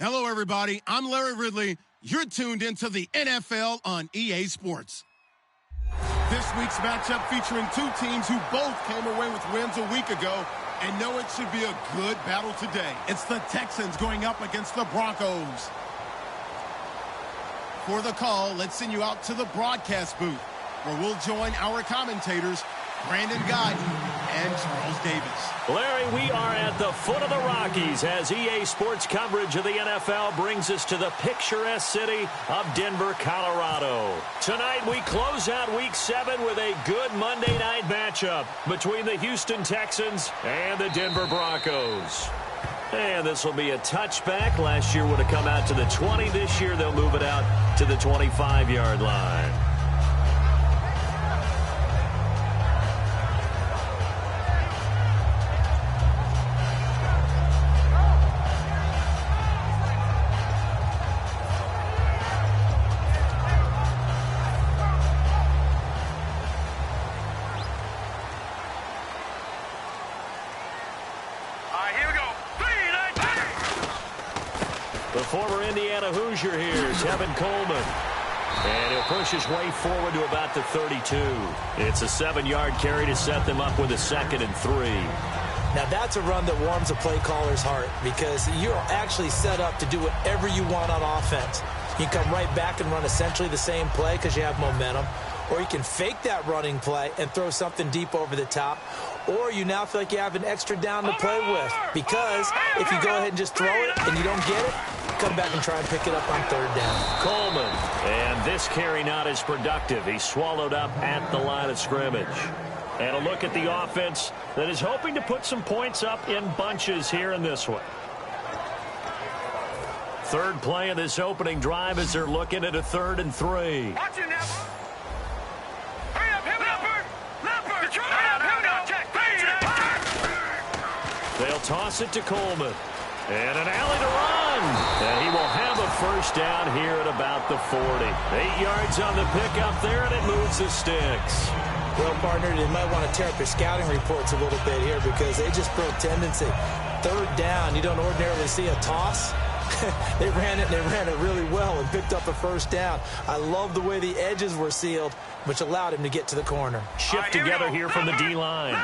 Hello, everybody. I'm Larry Ridley. You're tuned into the NFL on EA Sports. This week's matchup featuring two teams who both came away with wins a week ago and know it should be a good battle today. It's the Texans going up against the Broncos. For the call, let's send you out to the broadcast booth, where we'll join our commentators, Brandon Guyton and Charles Davis. Larry, we are at the foot of the Rockies as EA Sports coverage of the NFL brings us to the picturesque city of Denver, Colorado. Tonight, we close out Week 7 with a good Monday night matchup between the Houston Texans and the Denver Broncos. And this will be a touchback. Last year would have come out to the 20. This year, they'll move it out to the 25-yard line. The former Indiana Hoosier here is Tevin Coleman. And he'll push his way forward to about the 32. It's a 7-yard carry to set them up with a 2nd and 3. Now that's a run that warms a play caller's heart because you're actually set up to do whatever you want on offense. You can come right back and run essentially the same play because you have momentum. Or you can fake that running play and throw something deep over the top. Or you now feel like you have an extra down to play with. Because if you go ahead and just throw it and you don't get it, come back and try and pick it up on 3rd down. Coleman, and this carry not as productive. He's swallowed up at the line of scrimmage. And a look at the offense that is hoping to put some points up in bunches here in this one. Third play of this opening drive as they're looking at a 3rd and 3. Watch it now. Hurry up, Leopard. Here we go. They'll toss it to Coleman. And an alley to run. And he will have a first down here at about the 40. 8 yards on the pickup there, and it moves the sticks. Well, partner, they might want to tear up your scouting reports a little bit here because they just broke tendency. 3rd down, you don't ordinarily see a toss. They ran it really well and picked up a first down. I love the way the edges were sealed, which allowed him to get to the corner. Shift together here from the D-line.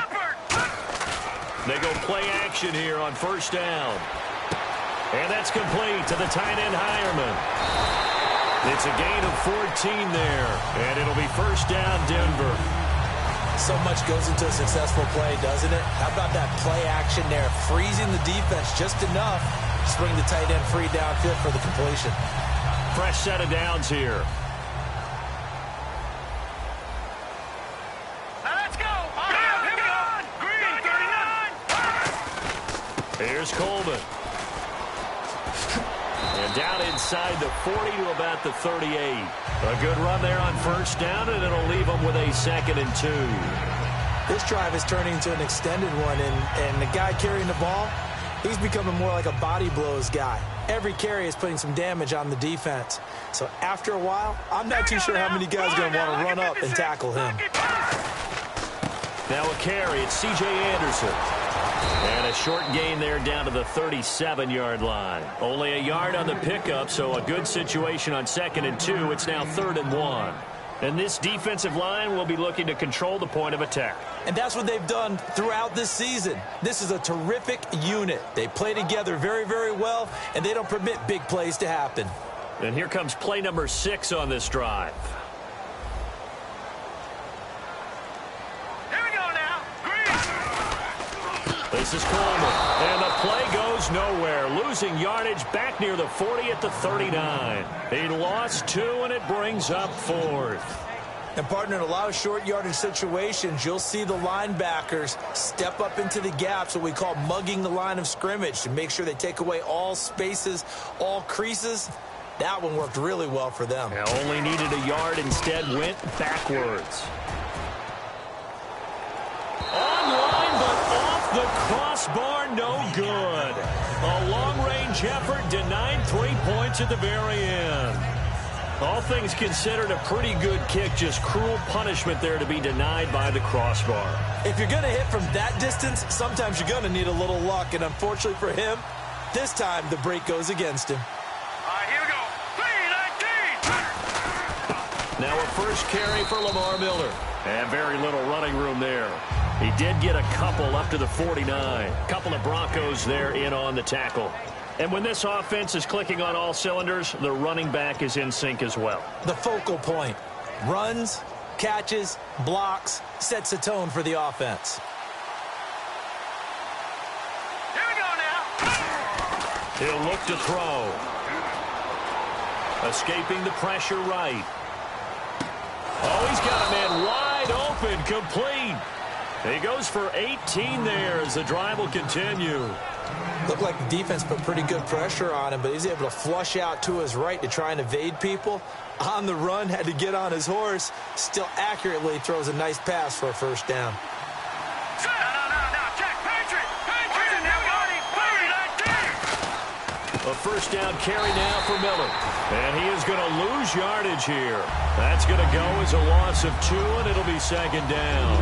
They go play action here on 1st down. And that's complete to the tight end, Hireman. It's a gain of 14 there, and it'll be 1st down, Denver. So much goes into a successful play, doesn't it? How about that play action there, freezing the defense just enough to bring the tight end free downfield for the completion. Fresh set of downs here. Let's go. Here we go. Green, 39. Here's Coleman. And down inside the 40 to about the 38. A good run there on 1st down, and it'll leave them with a 2nd and 2. This drive is turning into an extended one, and the guy carrying the ball, he's becoming more like a body blows guy. Every carry is putting some damage on the defense. So after a while, I'm not too sure how many guys are going to want to run up and tackle him. Now a carry, it's C.J. Anderson. And a short gain there down to the 37-yard line. Only a yard on the pickup, so a good situation on 2nd and 2. It's now 3rd and 1. And this defensive line will be looking to control the point of attack. And that's what they've done throughout this season. This is a terrific unit. They play together very, very well, and they don't permit big plays to happen. And here comes play number 6 on this drive. This is Coleman, and the play goes nowhere, losing yardage back near the 40 at the 39. He lost 2, and it brings up 4th. And, partner, in a lot of short yardage situations, you'll see the linebackers step up into the gaps, what we call mugging the line of scrimmage, to make sure they take away all spaces, all creases. That one worked really well for them. Now only needed a yard, instead went backwards. Online, but off the crossbar, no good. A long-range effort denied 3 points at the very end. All things considered, a pretty good kick, just cruel punishment there to be denied by the crossbar. If you're going to hit from that distance, sometimes you're going to need a little luck, and unfortunately for him, this time the break goes against him. Now a first carry for Lamar Miller. And very little running room there. He did get a couple up to the 49. Couple of Broncos there in on the tackle. And when this offense is clicking on all cylinders, the running back is in sync as well. The focal point. Runs, catches, blocks, sets the tone for the offense. Here we go now. He'll look to throw. Escaping the pressure right. Oh, he's got a man wide open, complete. He goes for 18 there as the drive will continue. Looked like the defense put pretty good pressure on him, but he's able to flush out to his right to try and evade people. On the run, had to get on his horse. Still accurately throws a nice pass for a first down. No, Jack, Patriot. A first down carry now for Miller. And he is going to lose yardage here. That's going to go as a loss of 2, and it'll be second down.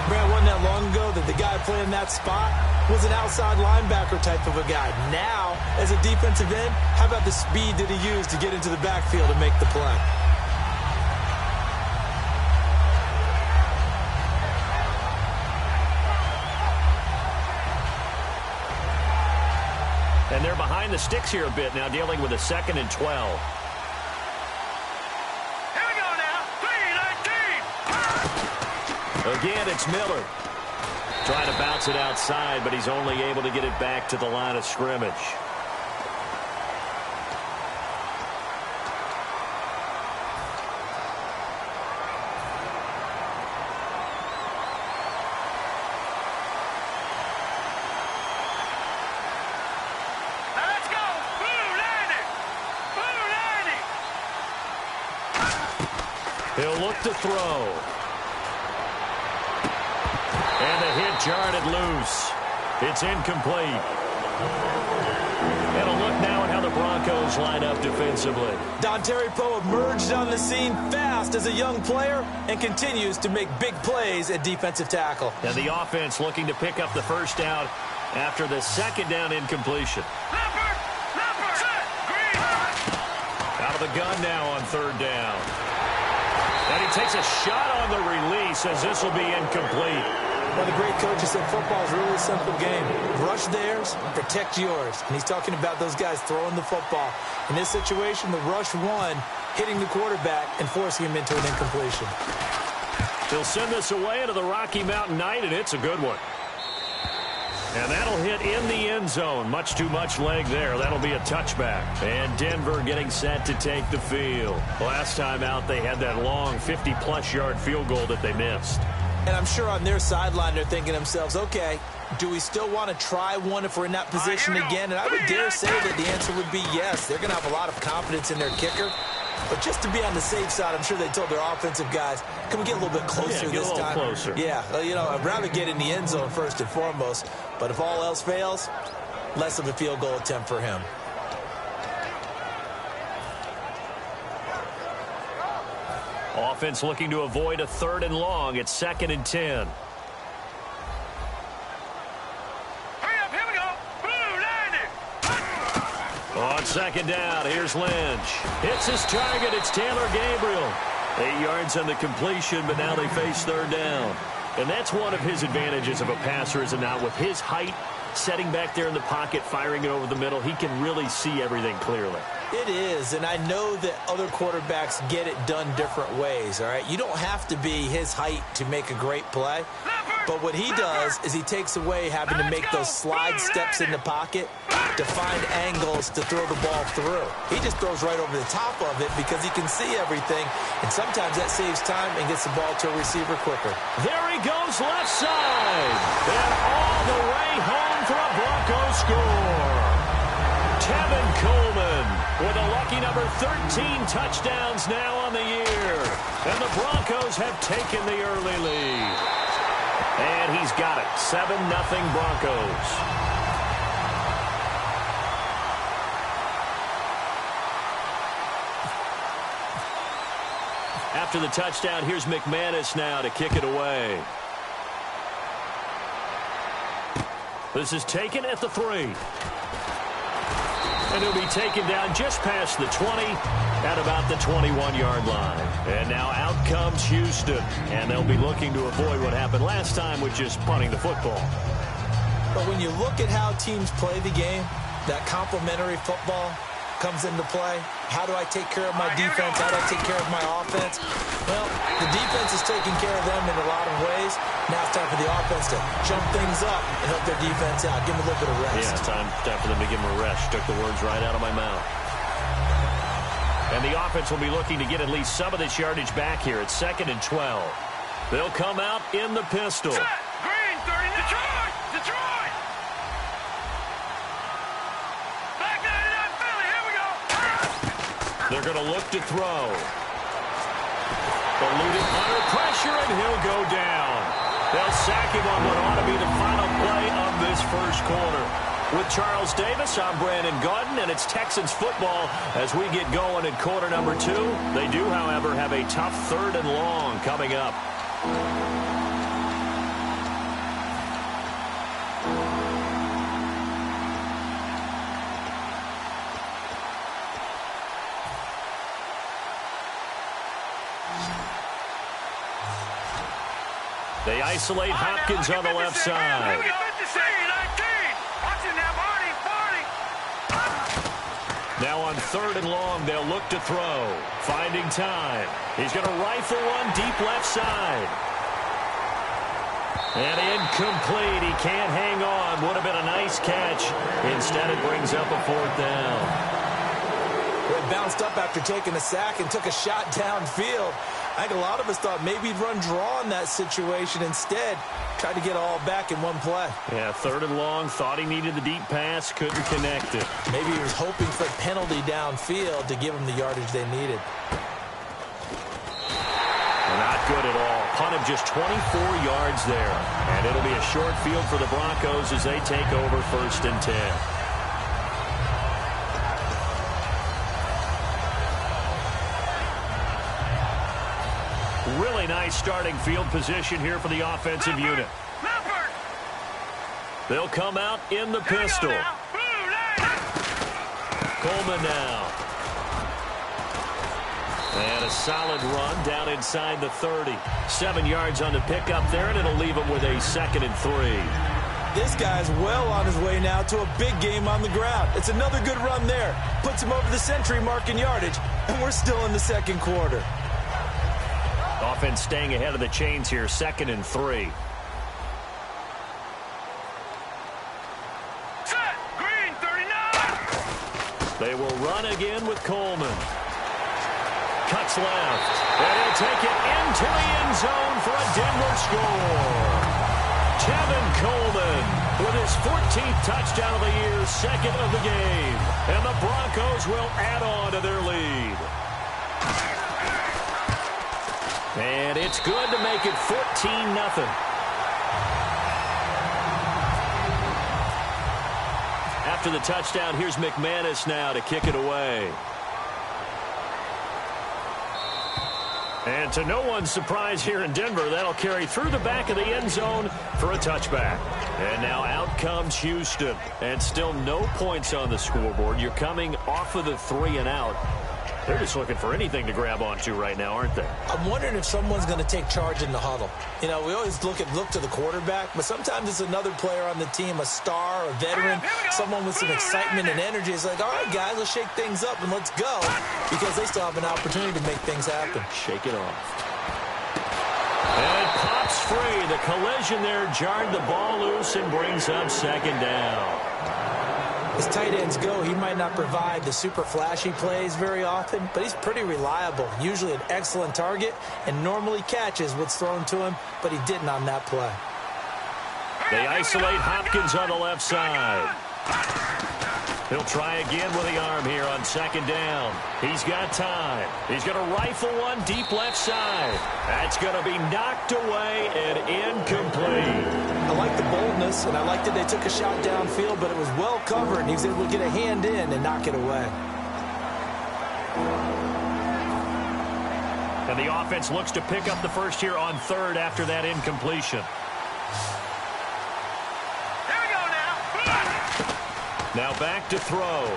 Man, wasn't that long ago that the guy playing that spot was an outside linebacker type of a guy. Now, as a defensive end, how about the speed that he used to get into the backfield and make the play? And they're behind the sticks here a bit now, dealing with a 2nd and 12. Here we go now. 3-19. Again, it's Miller. Trying to bounce it outside, but he's only able to get it back to the line of scrimmage. Now let's go. Blue 90. He'll look to throw. And the hit jarred it loose. It's incomplete. And a look now at how the Broncos line up defensively. Dontari Poe emerged on the scene fast as a young player and continues to make big plays at defensive tackle. And the offense looking to pick up the first down after the second down incompletion. Leopard. Set. Green. Out of the gun now on third down. And he takes a shot on the release as this will be incomplete. Well, the great coach has said football is really a simple game. Rush theirs, protect yours. And he's talking about those guys throwing the football. In this situation, the rush won, hitting the quarterback and forcing him into an incompletion. He'll send this away into the Rocky Mountain night, and it's a good one. And that'll hit in the end zone. Much too much leg there. That'll be a touchback. And Denver getting set to take the field. Last time out, they had that long 50-plus yard field goal that they missed. And I'm sure on their sideline they're thinking to themselves, okay, do we still want to try one if we're in that position again? And I would dare say that the answer would be yes. They're going to have a lot of confidence in their kicker. But just to be on the safe side, I'm sure they told their offensive guys, can we get a little bit closer this time? Closer. Yeah, well, you know, I'd rather get in the end zone first and foremost. But if all else fails, less of a field goal attempt for him. Offense looking to avoid a 3rd and long. It's 2nd and 10. Hurry up. Here we go. Blue 90. On 2nd down, here's Lynch. Hits his target. It's Taylor Gabriel. 8 yards on the completion, but now they face 3rd down. And that's one of his advantages of a passer, is it not? With his height, setting back there in the pocket, firing it over the middle, he can really see everything clearly. It is, and I know that other quarterbacks get it done different ways, all right? You don't have to be his height to make a great play, but what he does is he takes away having to make those slide steps in the pocket to find angles to throw the ball through. He just throws right over the top of it because he can see everything, and sometimes that saves time and gets the ball to a receiver quicker. There he goes left side, and all the way home for a Broncos score. Tevin Coleman with a lucky number 13 touchdowns now on the year. And the Broncos have taken the early lead. And he's got it. 7-0 Broncos. After the touchdown, here's McManus now to kick it away. This is taken at the 3. And he'll be taken down just past the 20. at about the 21-yard line. And now out comes Houston. And they'll be looking to avoid what happened last time, which is punting the football. But when you look at how teams play the game, that complementary football comes into play. How do I take care of my defense? How do I take care of my offense? Well, the defense is taking care of them in a lot of ways. Now it's time for the offense to jump things up and help their defense out. Give them a little bit of rest. Yeah, time for them to give them a rest. Took the words right out of my mouth. And the offense will be looking to get at least some of this yardage back here at 2nd and 12. They'll come out in the pistol. Set. Green, 30. Detroit! Detroit! Back 99 Philly. Here we go. They're going to look to throw. Eluding under pressure, and he'll go down. They'll sack him on what ought to be the final play of this first quarter. With Charles Davis, I'm Brandon Gaudin, and it's Texans football as we get going in quarter number 2. They do, however, have a tough 3rd and long coming up. They isolate Hopkins on the left side. Now on 3rd and long, they'll look to throw. Finding time. He's going to rifle one deep left side. And incomplete. He can't hang on. Would have been a nice catch. Instead, it brings up a 4th down. Well, bounced up after taking a sack and took a shot downfield. I think a lot of us thought maybe he'd run draw in that situation. Instead, tried to get all back in one play. Yeah, 3rd and long. Thought he needed the deep pass. Couldn't connect it. Maybe he was hoping for a penalty downfield to give him the yardage they needed. Not good at all. Punt of just 24 yards there. And it'll be a short field for the Broncos as they take over 1st and 10. Really nice starting field position here for the offensive unit. They'll come out in the pistol. Coleman now. And a solid run down inside the 30. 7 yards on the pickup there, and it'll leave him with a 2nd and 3. This guy's well on his way now to a big game on the ground. It's another good run there. Puts him over the century mark in yardage, and we're still in the 2nd quarter. Offense staying ahead of the chains here, 2nd and 3. Set. Green, 39. They will run again with Coleman. Cuts left. And he'll take it into the end zone for a Denver score. Tevin Coleman with his 14th touchdown of the year, 2nd of the game. And the Broncos will add on to their lead. And it's good to make it 14-0. After the touchdown, here's McManus now to kick it away. And to no one's surprise here in Denver, that'll carry through the back of the end zone for a touchback. And now out comes Houston. And still no points on the scoreboard. You're coming off of the 3 and out. They're just looking for anything to grab onto right now, aren't they? I'm wondering if someone's going to take charge in the huddle. You know, we always look to the quarterback, but sometimes it's another player on the team, a star, a veteran, someone with some excitement and energy. It's like, all right, guys, let's shake things up and let's go, because they still have an opportunity to make things happen. Shake it off. And it pops free. The collision there jarred the ball loose and brings up 2nd down. As tight ends go, he might not provide the super flashy plays very often, but he's pretty reliable, usually an excellent target, and normally catches what's thrown to him, but he didn't on that play. They isolate Hopkins on the left side. He'll try again with the arm here on 2nd down. He's got time. He's going to rifle one deep left side. That's going to be knocked away and incomplete. I like the boldness, and I like that they took a shot downfield, but it was well covered, and he was able to get a hand in and knock it away. And the offense looks to pick up the first here on 3rd after that incompletion. Here we go now. Now back to throw.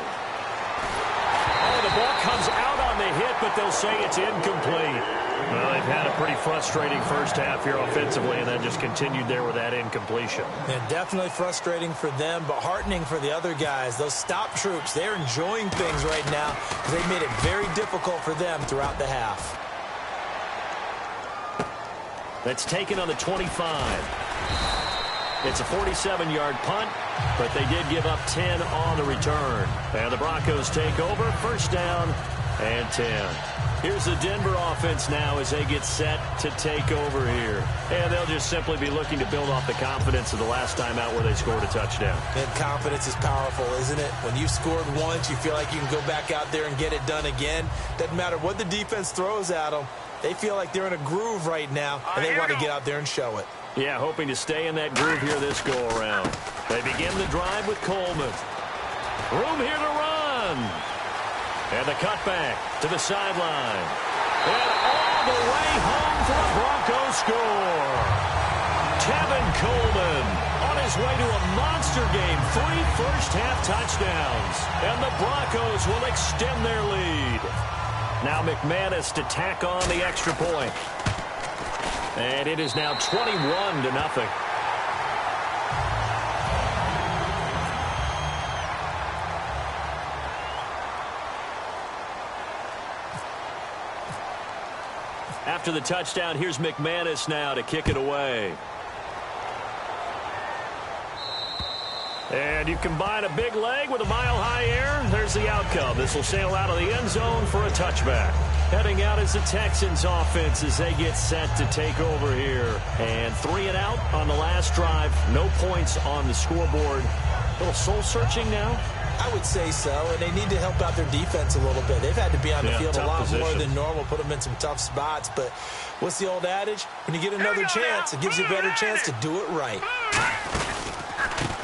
Oh, the ball comes out on the hit, but they'll say it's incomplete. Well, they've had a pretty frustrating first half here offensively, and then just continued there with that incompletion. Yeah, definitely frustrating for them, but heartening for the other guys. Those stop troops, they're enjoying things right now because they made it very difficult for them throughout the half. That's taken on the 25. It's a 47-yard punt, but they did give up 10 on the return. And the Broncos take over, first down and 10. Here's the Denver offense now as they get set to take over here. And they'll just simply be looking to build off the confidence of the last time out where they scored a touchdown. And confidence is powerful, isn't it? When you've scored once, you feel like you can go back out there and get it done again. Doesn't matter what the defense throws at them. They feel like they're in a groove right now, and they want to get out there and show it. Yeah, hoping to stay in that groove here this go-around. They begin the drive with Coleman. Room here to run. And the cutback to the sideline. And all the way home for a Broncos score. Tevin Coleman on his way to a monster game. 3 first-half touchdowns. And the Broncos will extend their lead. Now McManus to tack on the extra point. And it is now 21-0. After the touchdown, here's McManus now to kick it away. And you combine a big leg with a mile-high air, there's the outcome. This will sail out of the end zone for a touchback. Heading out is the Texans offense as they get set to take over here. And 3 and out on the last drive. No points on the scoreboard. A little soul-searching now? I would say so, and they need to help out their defense a little bit. They've had to be on the field a lot more than normal, put them in some tough spots. But what's the old adage? When you get another chance, it gives you a better chance to do it right.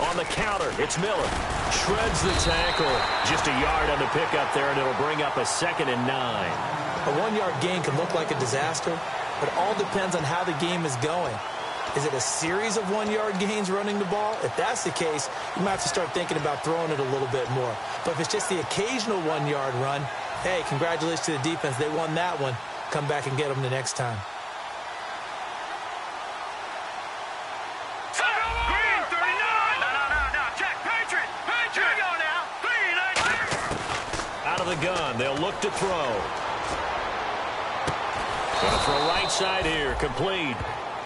On the counter, it's Miller. Shreds the tackle. Just a yard on the pickup there, and it'll bring up a 2nd and 9. A 1-yard gain can look like a disaster, but it all depends on how the game is going. Is it a series of 1-yard gains running the ball? If that's the case, you might have to start thinking about throwing it a little bit more. But if it's just the occasional 1-yard run, hey, congratulations to the defense. They won that one. Come back and get them the next time. Out of the gun, they'll look to throw. Going to throw right side here, complete.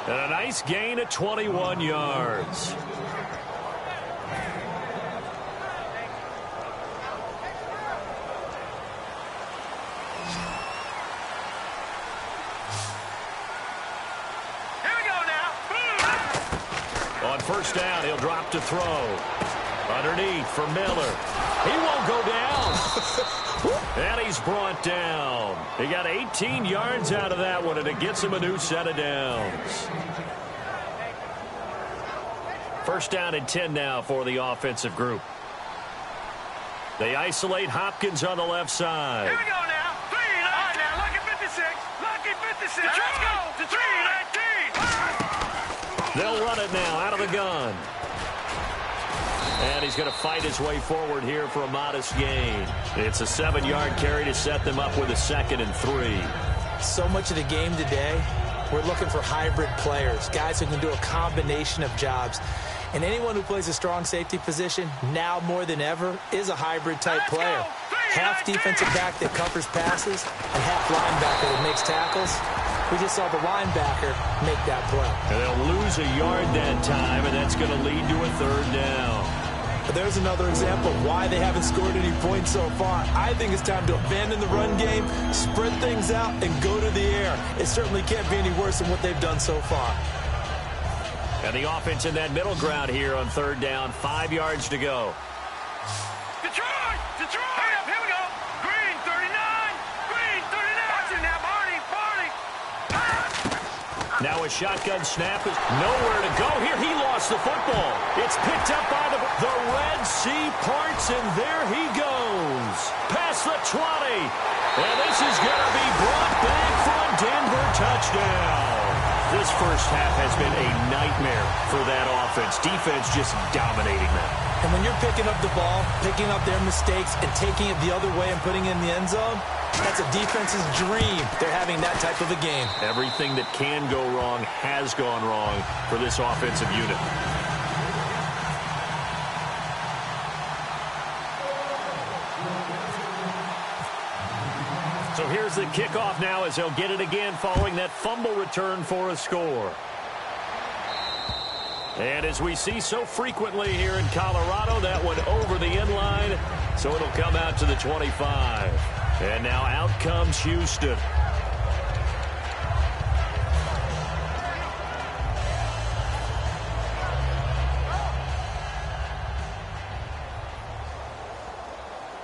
And a nice gain of 21 yards. Here we go now. On first down, he'll drop to throw. Underneath for Miller. He won't go down. And he's brought down. He got 18 yards out of that one, and it gets him a new set of downs. First down and 10 now for the offensive group. They isolate Hopkins on the left side. Here we go now. 3 and 8. Now lucky 56. Lucky 56. Let's go. To 3 and 18. They'll run it now out of the gun. And he's going to fight his way forward here for a modest gain. It's a 7-yard carry to set them up with a 2nd and 3. So much of the game today, we're looking for hybrid players, guys who can do a combination of jobs. And anyone who plays a strong safety position, now more than ever, is a hybrid-type player. Half defensive back that covers passes and half linebacker that makes tackles. We just saw the linebacker make that play. And they'll lose a yard that time, and that's going to lead to a 3rd down. But there's another example of why they haven't scored any points so far. I think it's time to abandon the run game, spread things out, and go to the air. It certainly can't be any worse than what they've done so far. And the offense in that middle ground here on 3rd down, 5 yards to go. Detroit! Detroit! Hurry up, here we go. Green 39. Green 39. Watch it now, Barney. Barney. Now a shotgun snap is nowhere to go here. He lost the football. It's picked up by the Red Sea parts, and there he goes. Past the 20. And this is going to be brought back for a Denver touchdown. This first half has been a nightmare for that offense. Defense just dominating them. And when you're picking up the ball, picking up their mistakes, and taking it the other way and putting it in the end zone, that's a defense's dream. They're having that type of a game. Everything that can go wrong has gone wrong for this offensive unit. So here's the kickoff now as they'll get it again following that fumble return for a score. And as we see so frequently here in Colorado, that one over the end line, so it'll come out to the 25. And now out comes Houston.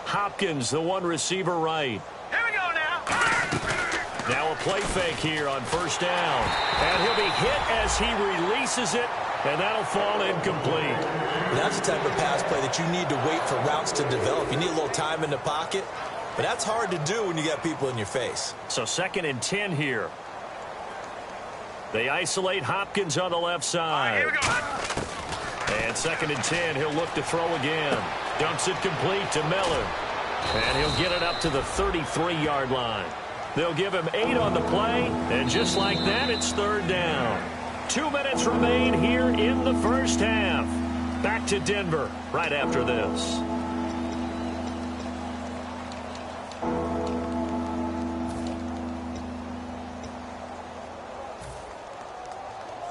Hopkins, the one receiver right. Here we go now. Now a play fake here on first down. And he'll be hit as he releases it, and that'll fall incomplete. That's the type of pass play that you need to wait for routes to develop. You need a little time in the pocket, but that's hard to do when you got people in your face. So 2nd and 10 here. They isolate Hopkins on the left side. Here we go. And 2nd and 10, he'll look to throw again. Dumps it complete to Miller. And he'll get it up to the 33-yard line. They'll give him 8 on the play, and just like that, it's 3rd down. 2 minutes remain here in the first half. Back to Denver right after this.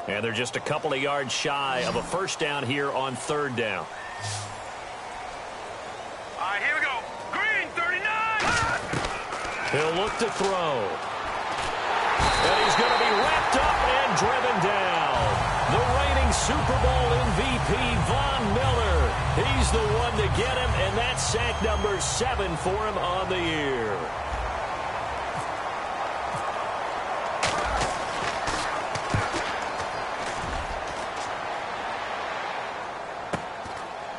And they're just a couple of yards shy of a first down here on 3rd down. All right, here we go. Green, 39. He'll look to throw. And he's going to be wrapped up and driven down. The reigning Super Bowl MVP, Von Miller. He's the one to get him, and that's sack number 7 for him on the year.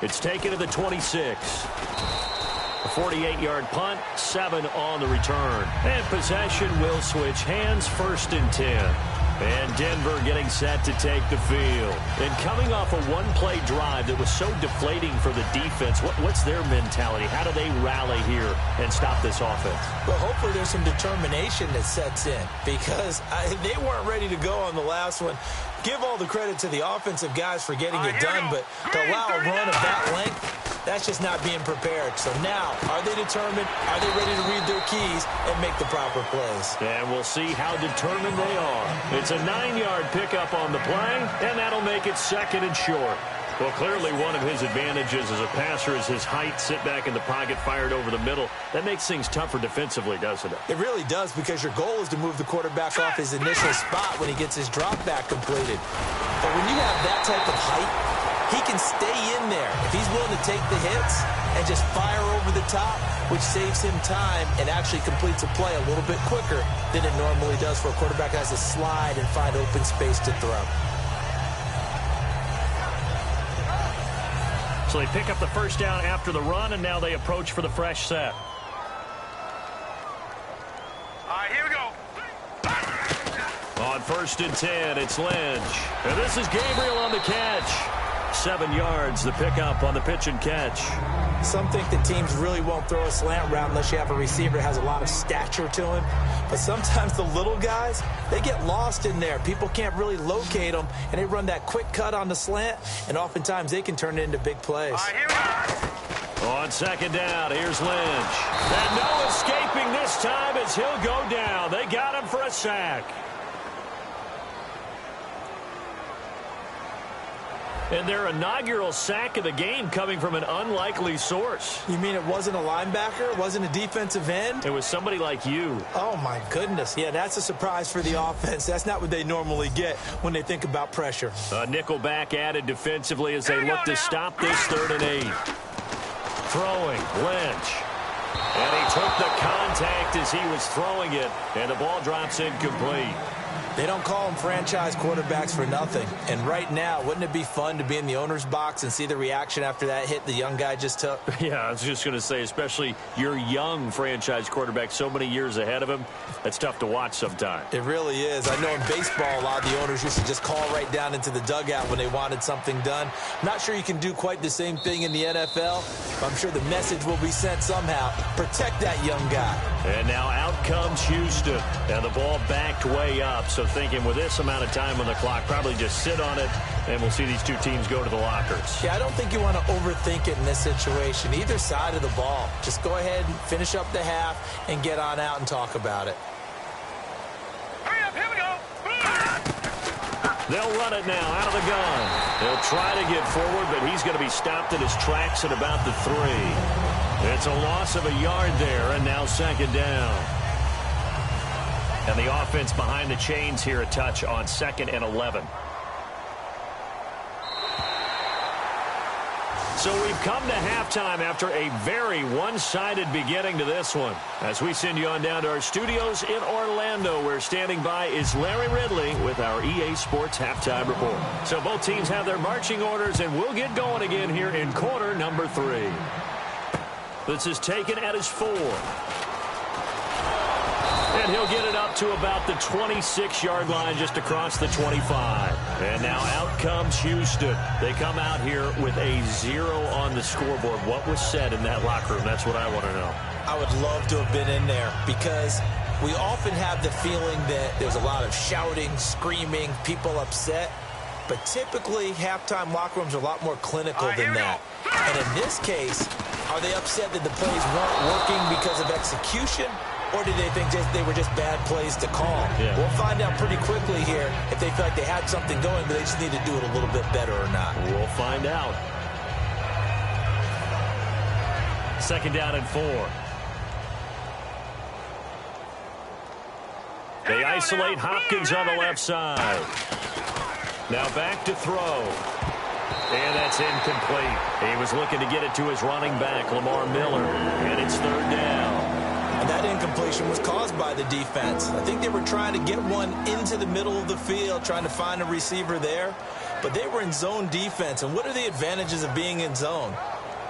It's taken to the 26. A 48-yard punt, 7 on the return. And possession will switch hands, 1st and 10. And Denver getting set to take the field. And coming off a one-play drive that was so deflating for the defense, what's their mentality? How do they rally here and stop this offense? Well, hopefully there's some determination that sets in because they weren't ready to go on the last one. Give all the credit to the offensive guys for getting it done, but to allow a run of that length, that's just not being prepared. So now, are they determined? Are they ready to read their keys and make the proper plays? And we'll see how determined they are. It's a 9-yard pickup on the play, and that'll make it 2nd and short. Well, clearly one of his advantages as a passer is his height, sit back in the pocket, fired over the middle. That makes things tougher defensively, doesn't it? It really does, because your goal is to move the quarterback off his initial spot when he gets his drop back completed. But when you have that type of height, he can stay in there if he's willing to take the hits and just fire over the top, which saves him time and actually completes a play a little bit quicker than it normally does for a quarterback that has to slide and find open space to throw. So they pick up the first down after the run, and now they approach for the fresh set. All right, here we go. On 1st and 10, it's Lynch. And this is Gabriel on the catch. 7 yards, the pickup on the pitch and catch. Some think that teams really won't throw a slant route unless you have a receiver that has a lot of stature to him. But sometimes the little guys, they get lost in there. People can't really locate them, and they run that quick cut on the slant, and oftentimes they can turn it into big plays. All right, here we go. On 2nd down, here's Lynch. And no escaping this time as he'll go down. They got him for a sack. And their inaugural sack of the game coming from an unlikely source. You mean it wasn't a linebacker? It wasn't a defensive end? It was somebody like you. Oh, my goodness. Yeah, that's a surprise for the offense. That's not what they normally get when they think about pressure. A nickel back added defensively as they look to stop this 3rd and 8. Throwing, Lynch. And he took the contact as he was throwing it, and the ball drops incomplete. They don't call them franchise quarterbacks for nothing. And right now, wouldn't it be fun to be in the owner's box and see the reaction after that hit the young guy just took? Yeah, I was just going to say, especially your young franchise quarterback so many years ahead of him, that's tough to watch sometimes. It really is. I know in baseball, a lot of the owners used to just call right down into the dugout when they wanted something done. Not sure you can do quite the same thing in the NFL, but I'm sure the message will be sent somehow. Protect that young guy. And now out comes Houston. And the ball backed way up. So thinking with this amount of time on the clock, probably just sit on it, and we'll see these two teams go to the lockers. Yeah, I don't think you want to overthink it in this situation. Either side of the ball. Just go ahead and finish up the half and get on out and talk about it. Hurry up, here we go. They'll run it now out of the gun. They'll try to get forward, but he's going to be stopped in his tracks at about the 3. It's a loss of a yard there, and now second down. And the offense behind the chains here, a touch on 2nd and 11. So we've come to halftime after a very one-sided beginning to this one. As we send you on down to our studios in Orlando, where standing by is Larry Ridley with our EA Sports Halftime Report. So both teams have their marching orders, and we'll get going again here in quarter number 3. This is taken at his 4. And he'll get it up to about the 26-yard line, just across the 25. And now out comes Houston. They come out here with a 0 on the scoreboard. What was said in that locker room? That's what I want to know. I would love to have been in there, because we often have the feeling that there's a lot of shouting, screaming, people upset. But typically, halftime locker rooms are a lot more clinical than that. And in this case, are they upset that the plays weren't working because of execution? Or did they think they were just bad plays to call? Yeah. We'll find out pretty quickly here if they feel like they had something going, but they just need to do it a little bit better or not. We'll find out. 2nd down and 4. They isolate Hopkins on the left side. Now back to throw. And that's incomplete. He was looking to get it to his running back, Lamar Miller. And it's 3rd down. And that incompletion was caused by the defense. I think they were trying to get one into the middle of the field, trying to find a receiver there. But they were in zone defense. And what are the advantages of being in zone?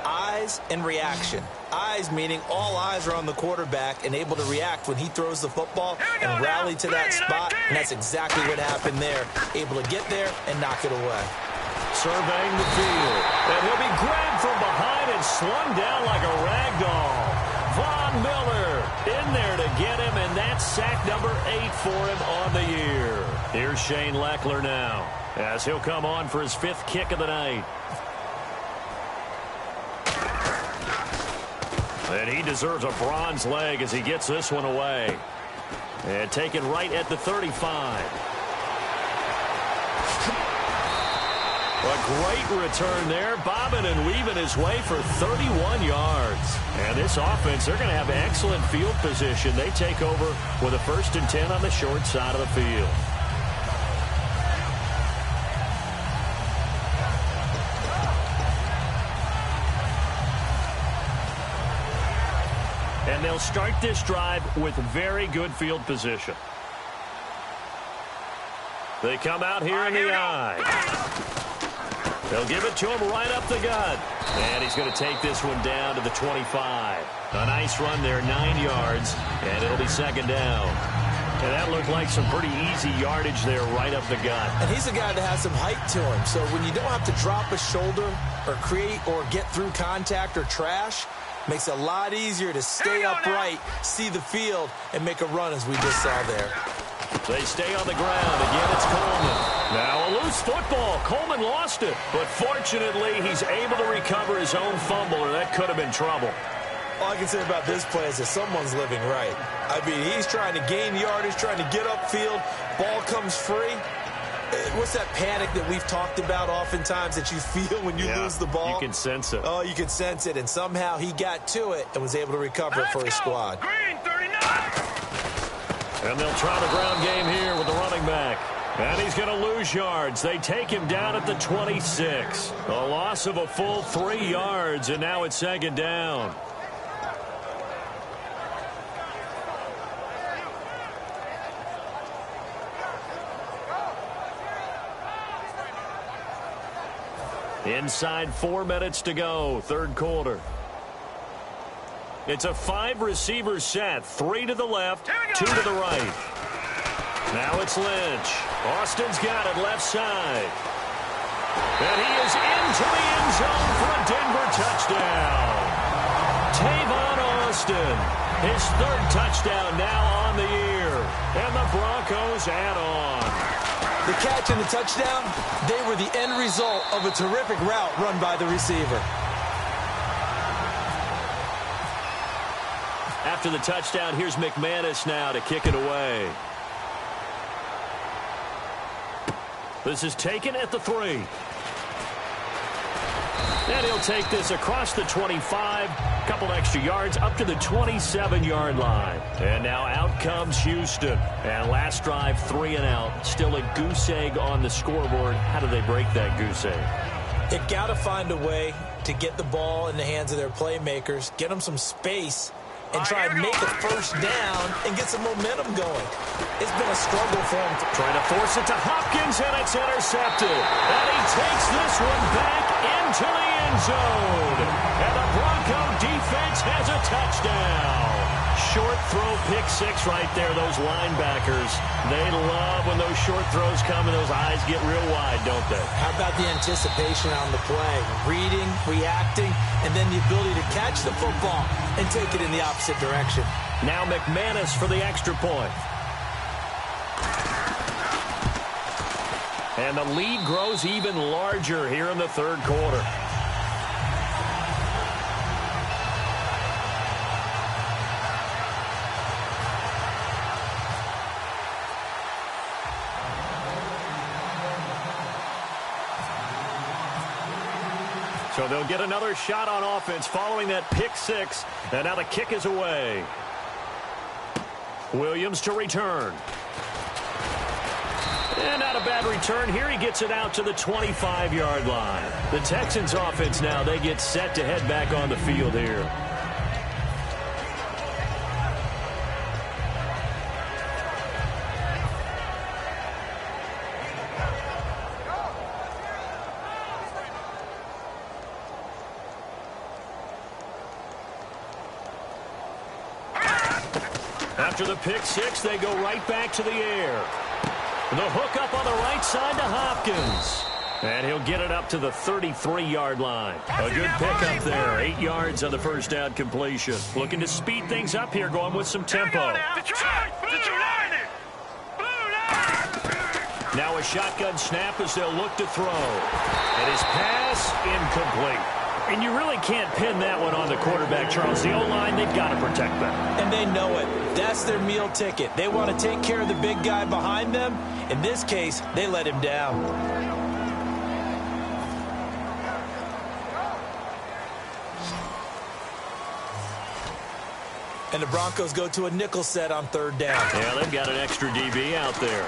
Eyes and reaction. Eyes meaning all eyes are on the quarterback and able to react when he throws the football and rally to that spot. And that's exactly what happened there. Able to get there and knock it away. Surveying the field. And he'll be grabbed from behind and slung down like a rag doll. Von Miller in there to get him, and that's sack number 8 for him on the year. Here's Shane Leckler now, as he'll come on for his 5th kick of the night. And he deserves a bronze leg as he gets this one away. And taken right at the 35. A great return there, bobbing and weaving his way for 31 yards. And this offense, they're going to have excellent field position. They take over with a 1st and 10 on the short side of the field. And they'll start this drive with very good field position. They come out here in the eye. They'll give it to him right up the gut. And he's going to take this one down to the 25. A nice run there, 9 yards, and it'll be 2nd down. And that looked like some pretty easy yardage there right up the gut. And he's a guy that has some height to him. So when you don't have to drop a shoulder or create or get through contact or trash, makes it a lot easier to stay upright, see the field, and make a run as we just saw there. They stay on the ground. Again, it's Coleman. Now a loose football. Coleman lost it. But fortunately, he's able to recover his own fumble, or that could have been trouble. All I can say about this play is that someone's living right. I mean, he's trying to gain yardage, trying to get upfield. Ball comes free. What's that panic that we've talked about oftentimes that you feel when you lose the ball? You can sense it. Oh, you can sense it. And somehow he got to it and was able to recover for his squad. Green 39. And they'll try the ground game here with the running back. And he's going to lose yards. They take him down at the 26. A loss of a full 3 yards, and now it's 2nd down. Inside 4 minutes to go, third quarter. It's a 5-receiver set. 3 to the left, 2 to the right. Now it's Lynch. Austin's got it left side. And he is into the end zone for a Denver touchdown. Tavon Austin, his third touchdown now on the year. And the Broncos add on. The catch and the touchdown, they were the end result of a terrific route run by the receiver. After the touchdown, here's McManus now to kick it away. This is taken at the 3. And he'll take this across the 25, a couple extra yards up to the 27-yard line. And now out comes Houston. And last drive, 3 and out. Still a goose egg on the scoreboard. How do they break that goose egg? They've got to find a way to get the ball in the hands of their playmakers, get them some space, and try and make a first down and get some momentum going. It's been a struggle for him. Trying to force it to Hopkins, and it's intercepted. And he takes this one back into the end zone. And the Bronco defense has a touchdown. Short throw, pick 6 right there. Those linebackers, they love when those short throws come and those eyes get real wide, don't they? How about the anticipation on the play? Reading, reacting, and then the ability to catch the football and take it in the opposite direction. Now McManus for the extra point. And the lead grows even larger here in the third quarter. So they'll get another shot on offense following that pick 6. And now the kick is away. Williams to return. And not a bad return here. He gets it out to the 25-yard line. The Texans offense now, they get set to head back on the field here. After the pick 6, they go right back to the air. The hook up on the right side to Hopkins. And he'll get it up to the 33-yard line. A good pickup there. 8 yards on the first down completion. Looking to speed things up here, going with some tempo. Now a shotgun snap as they'll look to throw. And his pass incomplete. And you really can't pin that one on the quarterback, Charles. The O-line, they've got to protect that. And they know it. That's their meal ticket. They want to take care of the big guy behind them. In this case, they let him down. And the Broncos go to a nickel set on third down. Yeah, they've got an extra DB out there.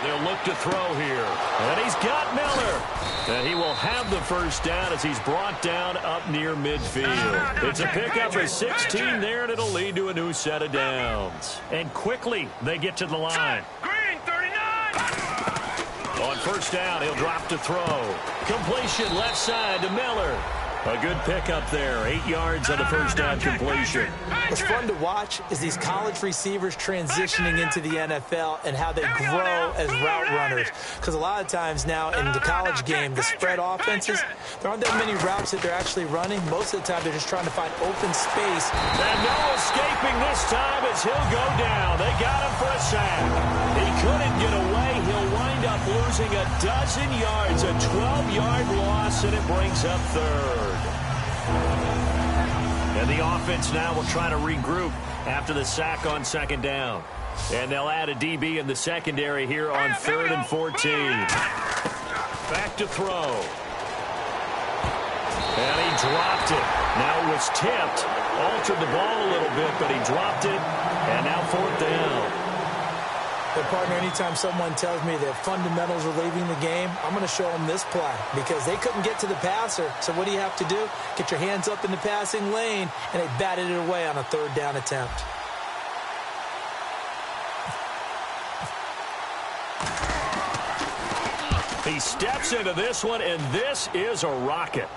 They'll look to throw here. And he's got Miller. And he will have the first down as he's brought down up near midfield. It's a pickup of 16 there, and it'll lead to a new set of downs. And quickly, they get to the line. Green, 39. On first down, he'll drop to throw. Completion left side to Miller. A good pickup there. 8 yards on the first down completion. What's fun to watch is these college receivers transitioning into the NFL and how they grow as route runners. Because a lot of times now in the college game, the spread offenses, there aren't that many routes that they're actually running. Most of the time, they're just trying to find open space. And no escaping this time as he'll go down. They got him for a sack. He couldn't get away. He'll wind up losing a dozen yards, a 12-yard loss, and it brings up third. And the offense now will try to regroup after the sack on second down. And they'll add a DB in the secondary here on 3rd and 14. Back to throw. And he dropped it. Now it was tipped. Altered the ball a little bit, but he dropped it. And now 4th down. But, partner, anytime someone tells me that fundamentals are leaving the game, I'm going to show them this play because they couldn't get to the passer. So what do you have to do? Get your hands up in the passing lane, and they batted it away on a 3rd down attempt. He steps into this one, and this is a rocket.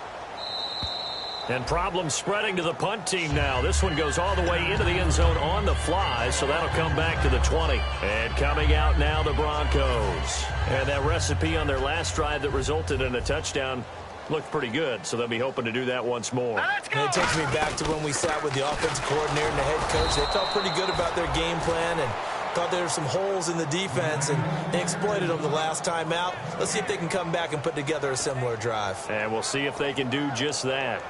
And problems spreading to the punt team now. This one goes all the way into the end zone on the fly, so that'll come back to the 20. And coming out now, the Broncos. And that recipe on their last drive that resulted in a touchdown looked pretty good, so they'll be hoping to do that once more. And it takes me back to when we sat with the offensive coordinator and the head coach. They felt pretty good about their game plan and thought there were some holes in the defense, and they exploited them the last time out. Let's see if they can come back and put together a similar drive. And we'll see if they can do just that.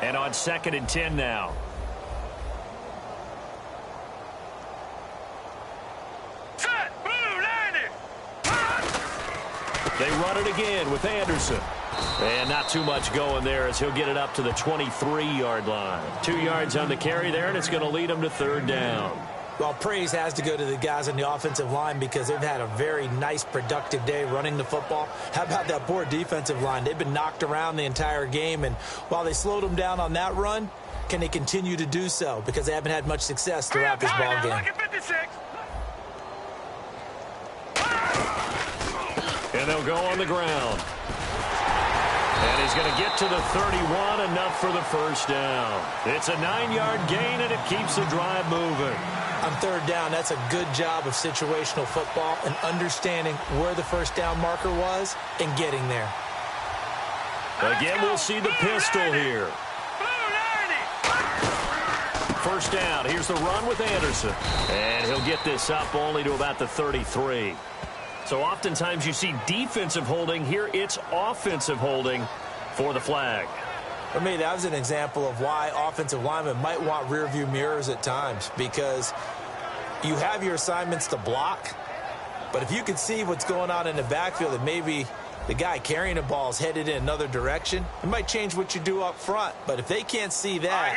And on 2nd and 10 now. Set, blue, landing. They run it again with Anderson. And not too much going there as he'll get it up to the 23-yard line. 2 yards on the carry there, and it's going to lead him to 3rd down. Well, praise has to go to the guys on the offensive line because they've had a very nice, productive day running the football. How about that poor defensive line? They've been knocked around the entire game, and while they slowed them down on that run, can they continue to do so? Because they haven't had much success throughout this ball game. And they'll go on the ground. And he's going to get to the 31, enough for the 1st down. It's a 9-yard gain, and it keeps the drive moving. On 3rd down, that's a good job of situational football and understanding where the 1st down marker was and getting there. Again, we'll see the pistol here. 1st down. Here's the run with Anderson. And he'll get this up only to about the 33. So oftentimes you see defensive holding. Here it's offensive holding for the flag. For me, that was an example of why offensive linemen might want rearview mirrors at times, because you have your assignments to block, but if you can see what's going on in the backfield and maybe the guy carrying the ball is headed in another direction, it might change what you do up front. But if they can't see that,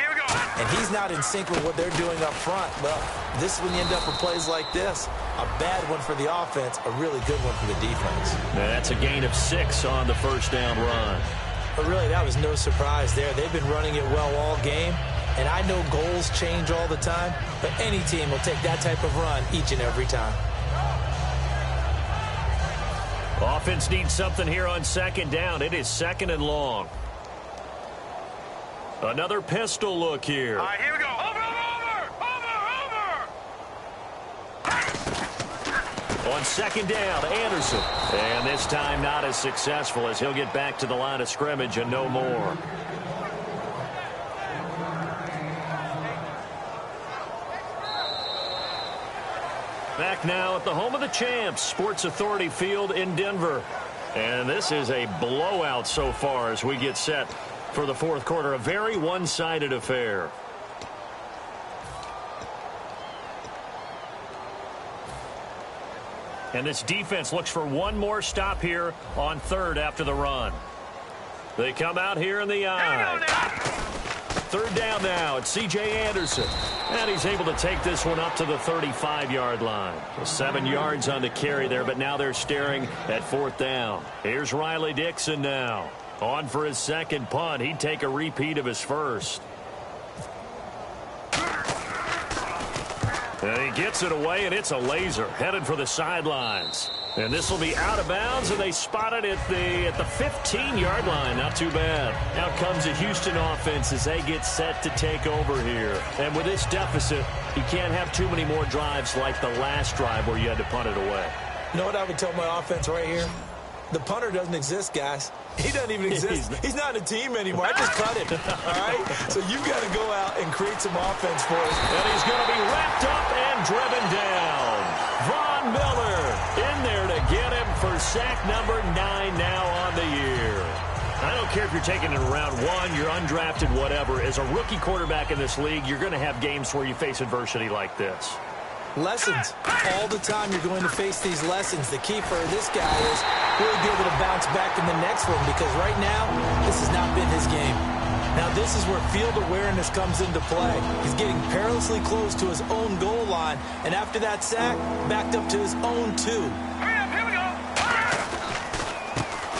and he's not in sync with what they're doing up front, well, this is when you end up with plays like this. A bad one for the offense, a really good one for the defense. Now that's a gain of 6 on the 1st down run. But really, that was no surprise there. They've been running it well all game, and I know goals change all the time, but any team will take that type of run each and every time. Offense needs something here on 2nd down. It is 2nd and long. Another pistol look here. All right, here we go. Over. On 2nd down, Anderson. And this time not as successful as he'll get back to the line of scrimmage and no more. Back now at the home of the champs, Sports Authority Field in Denver. And this is a blowout so far as we get set for the 4th quarter. A very one-sided affair. And this defense looks for one more stop here on 3rd after the run. They come out here in the eye. 3rd down now. It's C.J. Anderson. And he's able to take this one up to the 35-yard line. So 7 yards on the carry there, but now they're staring at 4th down. Here's Riley Dixon now. On for his 2nd punt. He'd take a repeat of his 1st. And he gets it away, and it's a laser headed for the sidelines. And this will be out of bounds, and they spot it at the 15-yard line. Not too bad. Out comes the Houston offense as they get set to take over here. And with this deficit, you can't have too many more drives like the last drive where you had to punt it away. You know what I would tell my offense right here? The punter doesn't exist, guys. He doesn't even exist. He's not a team anymore. I just cut him, all right? So you've got to go out and create some offense for us. And he's going to be wrapped up and driven down. Von Miller in there to get him for sack number 9 now on the year. I don't care if you're taking it in round 1, you're undrafted, whatever. As a rookie quarterback in this league, you're going to have games where you face adversity like this. Lessons. All the time you're going to face these lessons. The key for this guy is really be able to bounce back in the next one, because right now, this has not been his game. Now, this is where field awareness comes into play. He's getting perilously close to his own goal line, and after that sack, backed up to his own 2. Here we go.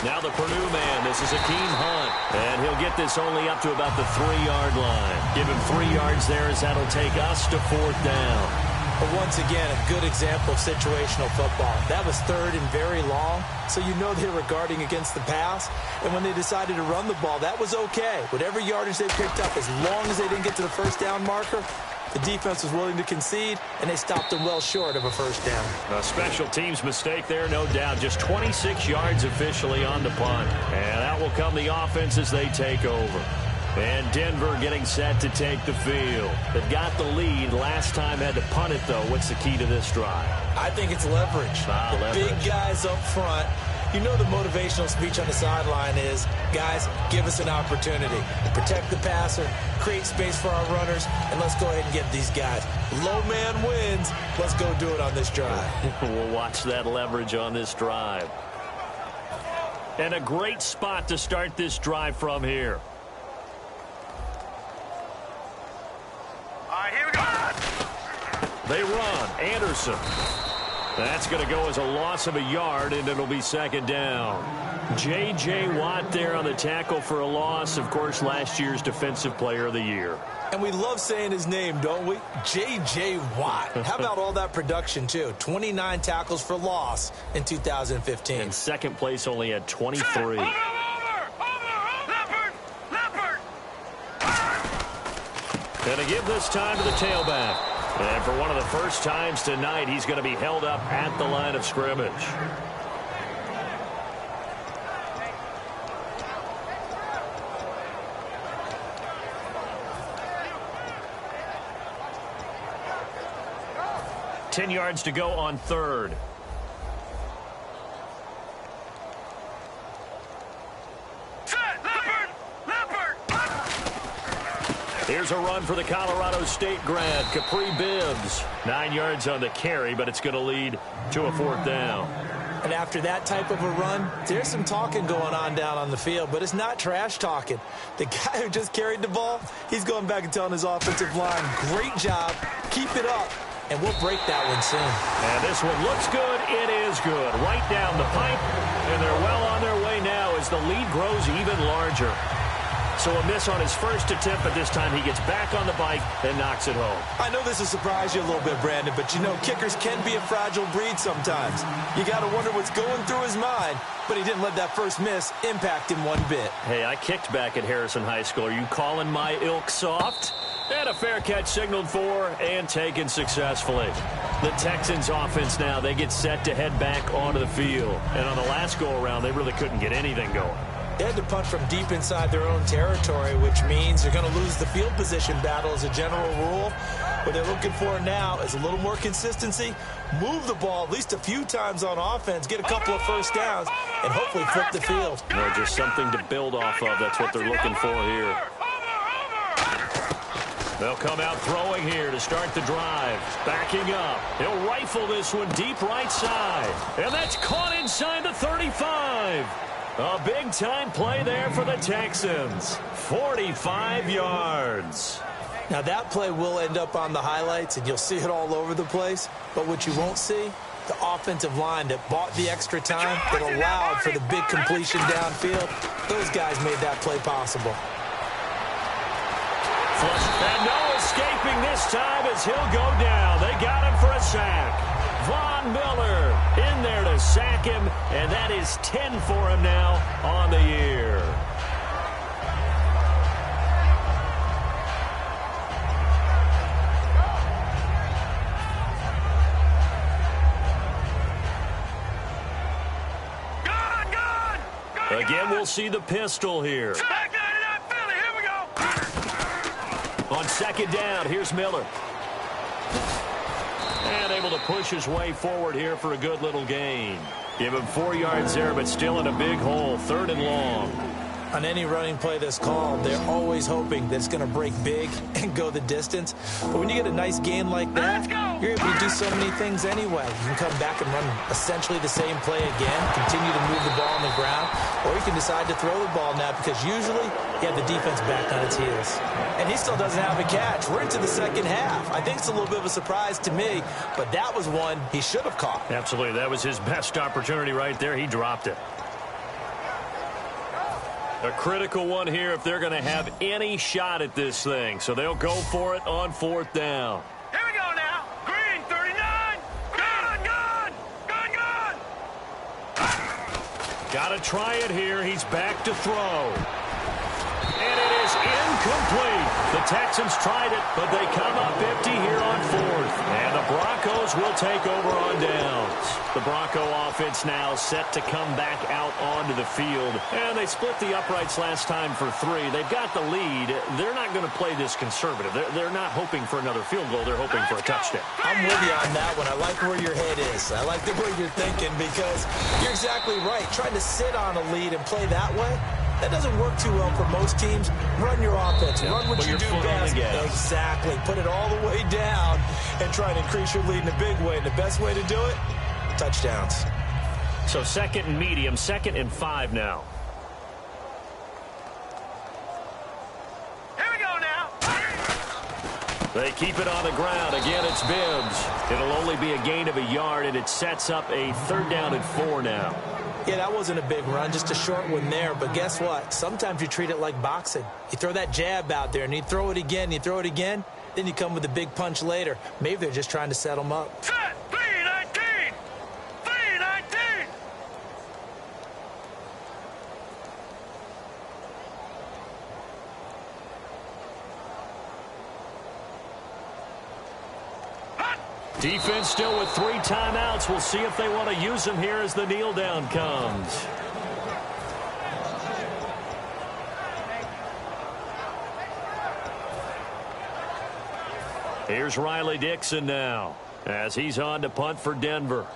Now the Purdue man, this is Akeem Hunt, and he'll get this only up to about the 3-yard line. Give him 3 yards there as that'll take us to 4th down. But once again, a good example of situational football. That was third and very long, so you know they were guarding against the pass. And when they decided to run the ball, that was okay. Whatever yardage they picked up, as long as they didn't get to the first down marker, the defense was willing to concede, and they stopped them well short of a first down. A special teams mistake there, no doubt. Just 26 yards officially on the punt. And out will come the offense as they take over. And Denver getting set to take the field. They've got the lead. Last time had to punt it, though. What's the key to this drive? I think it's leverage. Big guys up front. You know the motivational speech on the sideline is, guys, give us an opportunity. Protect the passer, create space for our runners, and let's go ahead and get these guys. Low man wins. Let's go do it on this drive. We'll watch that leverage on this drive. And a great spot to start this drive from here. Here we go. They run. Anderson. That's going to go as a loss of a yard, and it'll be second down. J.J. Watt there on the tackle for a loss. Of course, last year's Defensive Player of the Year. And we love saying his name, don't we? J.J. Watt. How about all that production, too? 29 tackles for loss in 2015. And second place only at 23. And to give this time to the tailback. And for one of the first times tonight, he's going to be held up at the line of scrimmage. Ten yards to go on third. Here's a run for the Colorado State grad, Capri Bibbs. 9 yards on the carry, but it's going to lead to a fourth down. And after that type of a run, there's some talking going on down on the field, but it's not trash talking. The guy who just carried the ball, he's going back and telling his offensive line, great job, keep it up, and we'll break that one soon. And this one looks good. It is good. Right down the pipe, and they're well on their way now as the lead grows even larger. So a miss on his first attempt, but this time he gets back on the bike and knocks it home. I know this will surprise you a little bit, Brandon, but you know kickers can be a fragile breed sometimes. You got to wonder what's going through his mind, but he didn't let that first miss impact him one bit. Hey, I kicked back at Harrison High School. Are you calling my ilk soft? And a fair catch signaled for and taken successfully. The Texans offense now, they get set to head back onto the field. And on the last go-around, they really couldn't get anything going. They had to punt from deep inside their own territory, which means they're going to lose the field position battle as a general rule. What they're looking for now is a little more consistency, move the ball at least a few times on offense, get a couple of first downs, and hopefully flip the field. No, just something to build off of. That's what they're looking for here. They'll come out throwing here to start the drive. Backing up. He'll rifle this one deep right side. And that's caught inside the 35. A big-time play there for the Texans. 45 yards. Now, that play will end up on the highlights, and you'll see it all over the place. But what you won't see, the offensive line that bought the extra time, that allowed for the big completion downfield, those guys made that play possible. And no escaping this time as he'll go down. They got him for a sack. Von Miller in there to sack him, and that is 10 for him now on the year. Again, we'll see the pistol here. On second down, here's Miller. And able to push his way forward here for a good little gain. Give him 4 yards there, but still in a big hole. Third and long. On any running play that's called, they're always hoping that it's going to break big and go the distance. But when you get a nice gain like that, you're able to do so many things anyway. You can come back and run essentially the same play again, continue to move the ball on the ground, or you can decide to throw the ball now because usually you have the defense back on its heels. And he still doesn't have a catch. We're into the second half. I think it's a little bit of a surprise to me, but that was one he should have caught. Absolutely. That was his best opportunity right there. He dropped it. A critical one here if they're going to have any shot at this thing. So they'll go for it on fourth down. Here we go now. Green 39. Got to try it here. He's back to throw. And it is incomplete. The Texans tried it, but they come up empty here on fourth. And the Broncos will take over on downs. The Bronco offense now set to come back out onto the field. And they split the uprights last time for 3. They've got the lead. They're not going to play this conservative. They're not hoping for another field goal. They're hoping for a touchdown. I'm with you on that one. I like where your head is. I like the way you're thinking because you're exactly right. Trying to sit on a lead and play that way, that doesn't work too well for most teams. Run your offense. Run what you do best. Exactly. Put it all the way down and try to increase your lead in a big way. And the best way to do it, touchdowns. So 2nd and medium, 2nd and 5 now. Here we go now. They keep it on the ground. Again, it's Bibbs. It'll only be a gain of a yard, and it sets up a 3rd down and 4 now. Yeah, that wasn't a big run, just a short one there. But guess what? Sometimes you treat it like boxing. You throw that jab out there, and you throw it again, then you come with a big punch later. Maybe they're just trying to set them up. Set. 3-19. 3-19. Defense still with 3 timeouts. We'll see if they want to use them here as the kneel down comes. Here's Riley Dixon now as he's on to punt for Denver.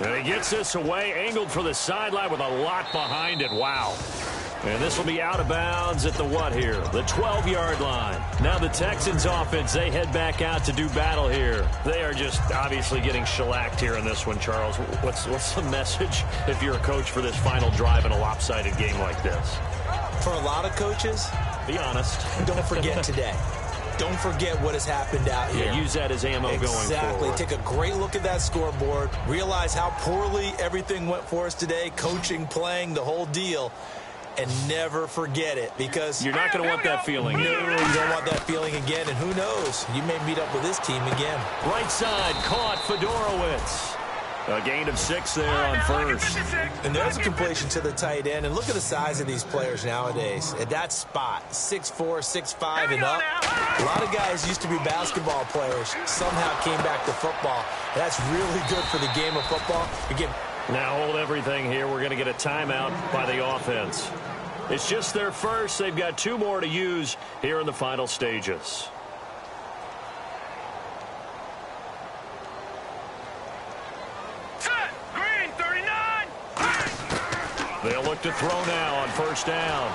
And he gets this away, angled for the sideline with a lot behind it. Wow. And this will be out of bounds at the what here? The 12-yard line. Now the Texans offense, they head back out to do battle here. They are just obviously getting shellacked here in this one, Charles. What's the message if you're a coach for this final drive in a lopsided game like this? For a lot of coaches, be honest. Don't forget today. Don't forget what has happened out here. Yeah, use that as ammo going forward. Exactly. Take a great look at that scoreboard. Realize how poorly everything went for us today. Coaching, playing, the whole deal. And never forget it because you're not going to want that feeling. No, you don't want that feeling again. And who knows? You may meet up with this team again. Right side caught Fedorowicz. A gain of 6 there on first. And there's a completion to the tight end. And look at the size of these players nowadays. At that spot, 6'4", 6'5", and up. A lot of guys used to be basketball players. Somehow came back to football. That's really good for the game of football. Again, now hold everything here. We're going to get a timeout by the offense. It's just their first. They've got 2 more to use here in the final stages. They'll look to throw now on first down.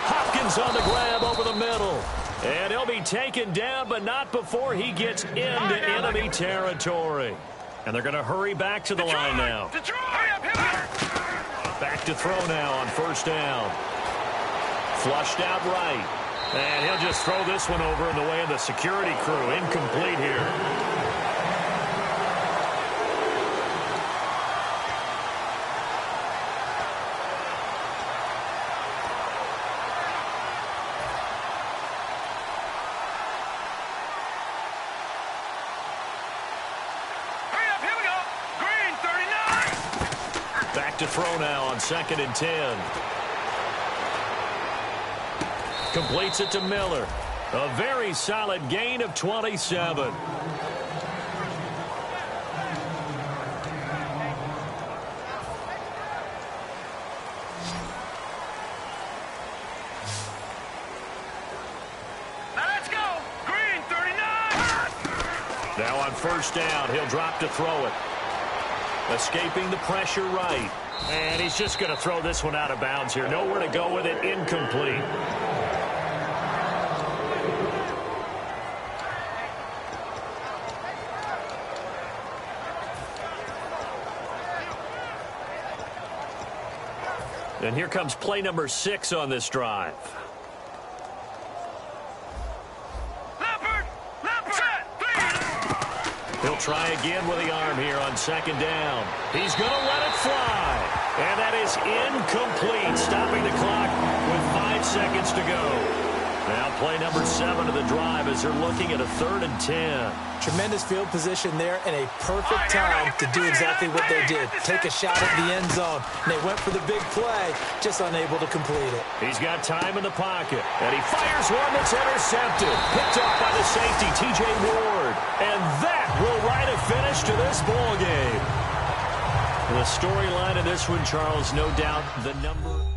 Hopkins on the grab over the middle. And he'll be taken down, but not before he gets into enemy territory. And they're going to hurry back to the line now. Back to throw now on first down. Flushed out right. And he'll just throw this one over in the way of the security crew. Incomplete here. To throw now on 2nd and 10. Completes it to Miller. A very solid gain of 27. Let's go. Green 39. Now on first down, he'll drop to throw it. Escaping the pressure right. And he's just going to throw this one out of bounds here. Nowhere to go with it. Incomplete. And here comes play number 6 on this drive. He'll try again with the arm here on 2nd down. He's going to let it fly. And that is incomplete, stopping the clock with 5 seconds to go. Now play number 7 of the drive as they're looking at a 3rd and 10. Tremendous field position there and a perfect time to do exactly what they did. Take a shot at the end zone. And they went for the big play, just unable to complete it. He's got time in the pocket. And he fires one that's intercepted. Picked off by the safety, T.J. Ward. And that will write a finish to this ball game. The storyline of this one, Charles, no doubt the number